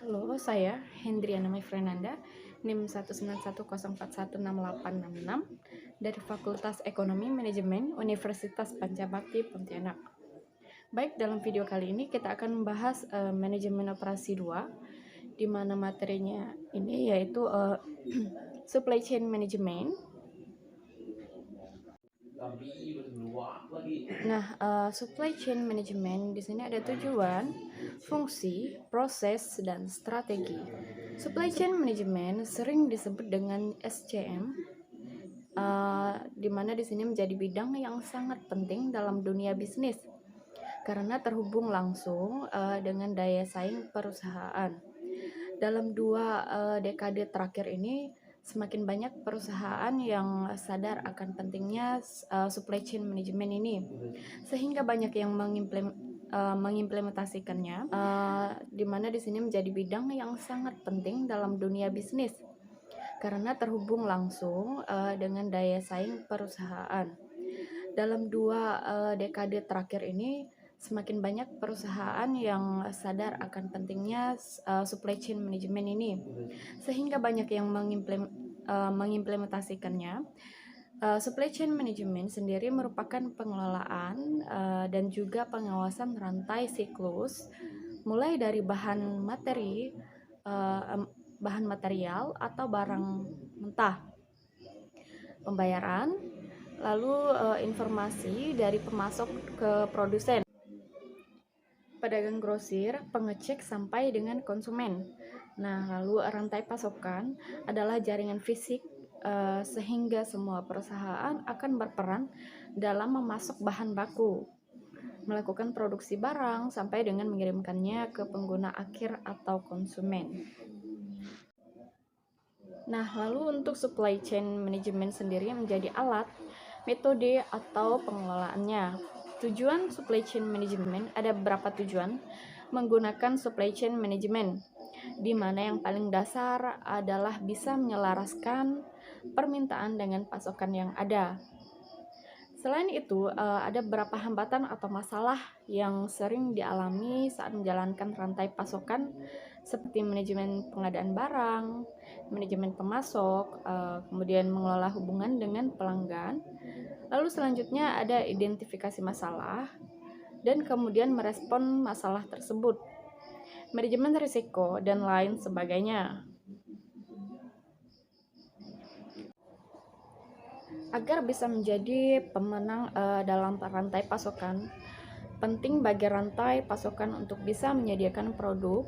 Halo, saya Hendriana Fernanda, NIM 191041686 dari Fakultas Ekonomi Manajemen Universitas Pancabakti Pontianak. Baik, dalam video kali ini kita akan membahas manajemen operasi 2, di mana materinya ini yaitu supply chain management. Nah, supply chain management di sini ada tujuan, fungsi, proses, dan strategi. Supply chain management sering disebut dengan SCM, di mana di sini menjadi bidang yang sangat penting dalam dunia bisnis karena terhubung langsung dengan daya saing perusahaan. Dalam 2 dekade terakhir ini, semakin banyak perusahaan yang sadar akan pentingnya supply chain management ini, sehingga banyak yang mengimplementasikannya, di mana di sini menjadi bidang yang sangat penting dalam dunia bisnis karena terhubung langsung dengan daya saing perusahaan. Dalam 2 dekade terakhir ini, semakin banyak perusahaan yang sadar akan pentingnya supply chain management ini, sehingga banyak yang mengimplementasikannya. Supply chain management sendiri merupakan pengelolaan dan juga pengawasan rantai siklus, mulai dari bahan material atau barang mentah, pembayaran, lalu informasi dari pemasok ke produsen, pedagang grosir, pengecek sampai dengan konsumen. Nah, lalu rantai pasokan adalah jaringan fisik sehingga semua perusahaan akan berperan dalam memasok bahan baku, melakukan produksi barang sampai dengan mengirimkannya ke pengguna akhir atau konsumen. Nah, lalu untuk supply chain management sendiri menjadi alat, metode, atau pengelolaannya. Tujuan supply chain management ada beberapa tujuan menggunakan supply chain management, di mana yang paling dasar adalah bisa menyelaraskan permintaan dengan pasokan yang ada. Selain itu, ada beberapa hambatan atau masalah yang sering dialami saat menjalankan rantai pasokan, seperti manajemen pengadaan barang, manajemen pemasok, kemudian mengelola hubungan dengan pelanggan. Lalu selanjutnya ada identifikasi masalah, dan kemudian merespon masalah tersebut, manajemen risiko, dan lain sebagainya. Agar bisa menjadi pemenang dalam rantai pasokan, penting bagi rantai pasokan untuk bisa menyediakan produk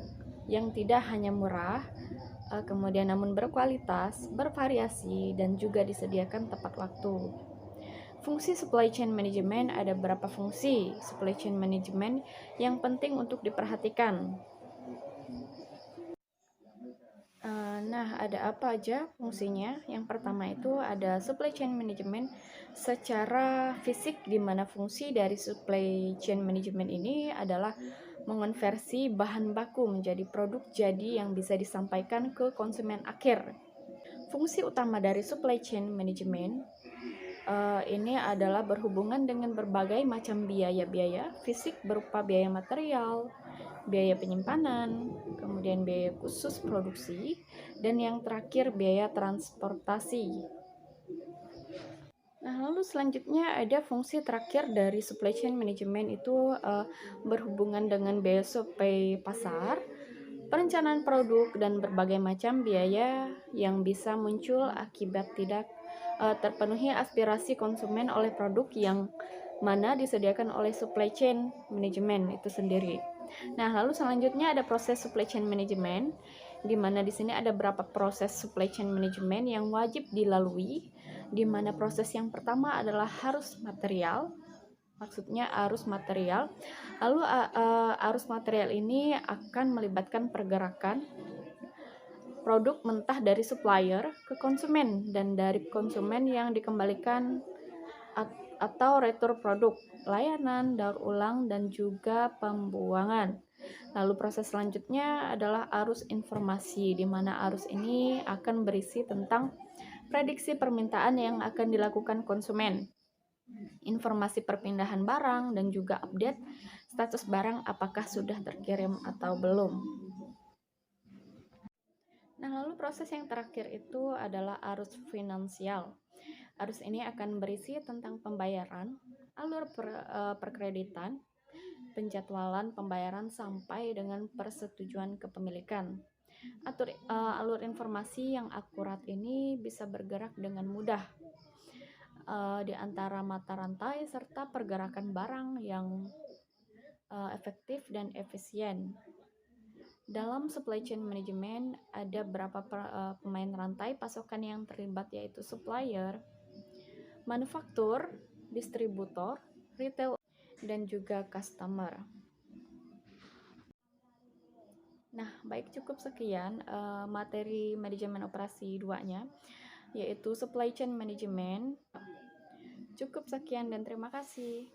yang tidak hanya murah, kemudian namun berkualitas, bervariasi, dan juga disediakan tepat waktu. Fungsi supply chain management ada beberapa fungsi supply chain management yang penting untuk diperhatikan. Nah, ada apa aja fungsinya? Yang pertama itu ada supply chain management secara fisik, di mana fungsi dari supply chain management ini adalah mengonversi bahan baku menjadi produk jadi yang bisa disampaikan ke konsumen akhir. Fungsi utama dari supply chain management ini adalah berhubungan dengan berbagai macam biaya-biaya fisik berupa biaya material, biaya penyimpanan, kemudian biaya khusus produksi, dan yang terakhir biaya transportasi. Nah, lalu selanjutnya ada fungsi terakhir dari supply chain management itu berhubungan dengan biaya supply pasar, perencanaan produk, dan berbagai macam biaya yang bisa muncul akibat tidak terpenuhi aspirasi konsumen oleh produk yang mana disediakan oleh supply chain management itu sendiri. Nah, lalu selanjutnya ada proses supply chain management, di mana di sini ada beberapa proses supply chain management yang wajib dilalui, di mana proses yang pertama adalah arus material. Maksudnya arus material. Lalu arus material ini akan melibatkan pergerakan produk mentah dari supplier ke konsumen dan dari konsumen yang dikembalikan atau retur produk, layanan, daur ulang, dan juga pembuangan. Lalu proses selanjutnya adalah arus informasi, di mana arus ini akan berisi tentang prediksi permintaan yang akan dilakukan konsumen, informasi perpindahan barang, dan juga update status barang apakah sudah terkirim atau belum. Nah, lalu proses yang terakhir itu adalah arus finansial. Arus ini akan berisi tentang pembayaran, perkreditan, penjadwalan pembayaran sampai dengan persetujuan kepemilikan. Alur informasi yang akurat ini bisa bergerak dengan mudah di antara mata rantai serta pergerakan barang yang efektif dan efisien. Dalam supply chain management ada beberapa pemain rantai pasokan yang terlibat, yaitu supplier, manufaktur, distributor, retail, dan juga customer. Nah, baik, cukup sekian materi manajemen operasi 2-nya, yaitu supply chain management. Cukup sekian dan terima kasih.